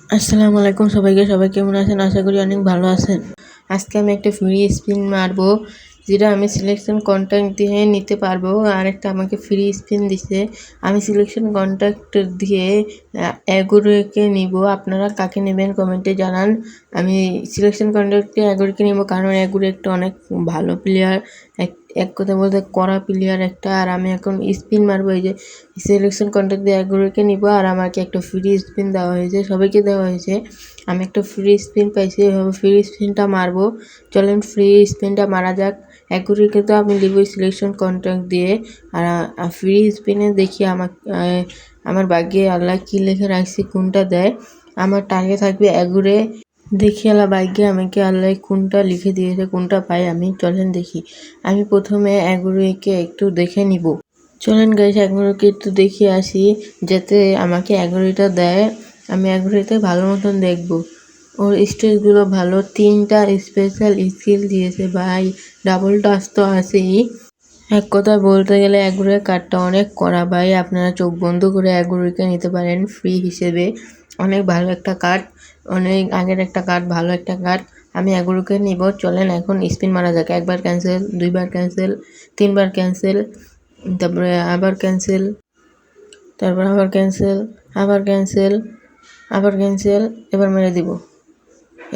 আসসালামু আলাইকুম সবাইকে। সবাই কেমন আছেন? আশা করি অনেক ভালো আছেন। আজকে আমি একটা ফ্রি স্পিন মারবো, যেটা আমি সিলেকশন কন্ট্যাক্ট দিয়ে নিতে পারবো। আর একটা আমাকে ফ্রি স্পিন দিছে, আমি সিলেকশন কন্ট্যাক্ট দিয়ে এগুলোকে নিব। আপনারা কাকে নেবেন কমেন্টে জানান। আমি সিলেকশন কন্ট্যাক্টে এগুলোকে নিব, কারণ এগুলো একটা অনেক ভালো প্লেয়ার, এক কথা বলতে কড়া প্লেয়ার একটা। আর আমি এখন স্পিন মারবো, এই যে সিলেকশন কন্ট্যাক্ট দিয়ে এগুলোকে নিব। আর আমাকে একটা ফ্রি স্পিন দেওয়া হয়েছে, সবাইকে দেওয়া হয়েছে। আমি একটা ফ্রি স্পিন পাইছি, এভাবে ফ্রি স্পিনটা মারবো। চলেন ফ্রি স্পিনটা মারা যাক। এগুলিকে তো আমি নিব সিলেকশন কন্ট্যাক্ট দিয়ে। আর ফ্রি স্পিনে দেখি আমার ভাগ্যে আল্লাহ কী লিখে রাখছি, কোনটা দেয়। আমার টার্গেট থাকবে এগুরে। দেখি আল্লাহ ভাগ্যে আমাকে আল্লাহ কোনটা লিখে দিয়েছে, কোনটা পাই আমি। চলেন দেখি। আমি প্রথমে এগুলোকে একটু দেখে নিব। চলেন গাইস, এগুলোকে একটু দেখে আসি, যাতে আমাকে এগুলিটা দেয়। আমি এগুলিতে ভালো মতন দেখব। ওর স্টেজগুলো ভালো, 3টা স্পেশাল স্কিল দিয়েছে ভাই। ডাবল টাচ তো আছেই। এক কথায় বলতে গেলে এগুলোর কার্ডটা অনেক কড়া ভাই। আপনারা চোখ বন্ধ করে এগুলোকে নিতে পারেন ফ্রি হিসেবে। অনেক ভালো একটা কার্ড, অনেক আগের একটা কার্ড, ভালো একটা কার্ড। আমি এগুলোকে নিব। চলেন এখন স্পিন মারা যাক। একবার ক্যান্সেল, 2বার ক্যান্সেল, 3বার ক্যান্সেল, তারপরে আবার ক্যান্সেল, তারপর আবার ক্যান্সেল, আবার ক্যান্সেল, আবার ক্যান্সেল। এবার মেরে দিব,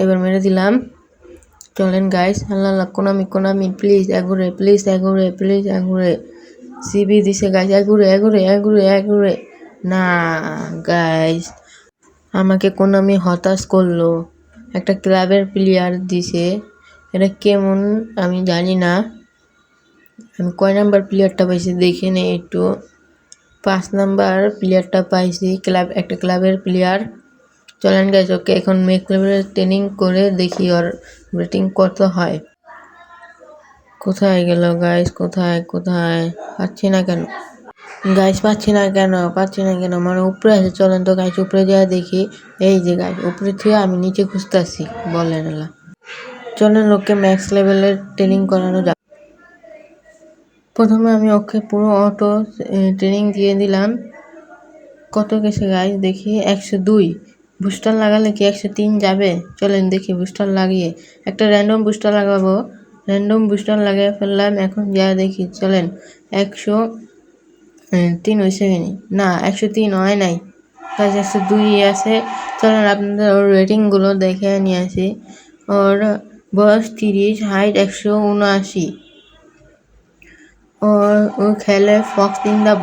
এবার মেরে দিলাম। চলেন গাইস, আল্লাহ কোনামি প্লিজ এগুরে, প্লিজ এগুরে, প্লিজ এগুরে। সিবি দিছে গাইস, এগুরে এগুরে এগুরে এগুরে। না গাইস, আমাকে কোনামি হতাশ করলো। একটা ক্লাবের প্লেয়ার দিছে, এটা কেমন আমি জানি না। আমি কয় নাম্বার প্লেয়ারটা পাইছি দেখে নেই একটু। 5 নাম্বার প্লেয়ারটা পাইছি, একটা ক্লাবের প্লেয়ার। চলেন গাইস, ওকে এখন মেক লেভেলের ট্রেনিং করে দেখি ওর রেটিং কত হয়। কোথায় গেল গাইস? কোথায় পাচ্ছি না কেন গাইস? পাচ্ছি না কেন? মানে উপরে আছে। চলেন তো গাইস উপরে যাওয়া দেখি। এই যে গাইস, উপরে থেকে আমি নিচে খুঁজতেছি, বলেন এলা। চলেন ওকে ম্যাক্স লেভেলের ট্রেনিং করানো যাক। প্রথমে আমি ওকে পুরো অটো ট্রেনিং দিয়ে দিলাম। কত গেছে গাইস দেখি? 102। বুস্টার লাগালে কি 103 যাবে? চলেন দেখি। বুস্টার লাগিয়ে একটা র্যান্ডম বুস্টার লাগাবো। র্যান্ডম বুস্টার লাগিয়ে ফেললাম, এখন যা দেখি। চলেন 103 হয়েছে কিনি? না, 103 হয় নাই গাইস, 102 আছে। চলেন আপনাদের ওর রেটিংগুলো দেখে নিয়ে আসি। ওর বয়স 30, হাইট 179। ও খেলে ফক্স ইন দ্য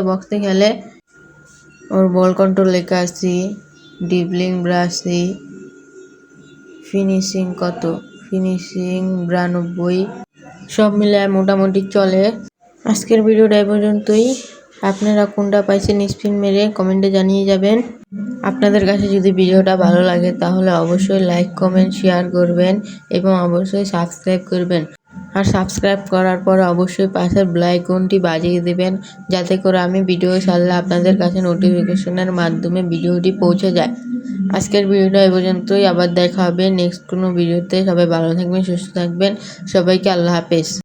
বক্সে খেলে। ওর বল কন্ট্রোল লেখা আছে, ডিবলিং ব্রাসি, ফিনিশিং কত? ফিনিশিং 92। সব মিলে মোটামুটি চলে। আজকের ভিডিওটা এই পর্যন্তই। আপনারা কোনটা পাইছেন স্পিন মেরে কমেন্টে জানিয়ে যাবেন। আপনাদের কাছে যদি ভিডিওটা ভালো লাগে তাহলে অবশ্যই লাইক, কমেন্ট, শেয়ার করবেন এবং অবশ্যই সাবস্ক্রাইব করবেন। আর সাবস্ক্রাইব করার পর অবশ্যই পাশের বেল আইকনটি বাজিয়ে দেবেন, যাতে করে আমি ভিডিও ছাড়লে আপনাদের কাছে নোটিফিকেশনের মাধ্যমে ভিডিওটি পৌঁছে যায়। আজকের ভিডিওটা এই পর্যন্তই। আবার দেখা হবে নেক্সট কোনো ভিডিওতে। সবাই ভালো থাকবেন, সুস্থ থাকবেন। সবাইকে আল্লাহ হাফেজ।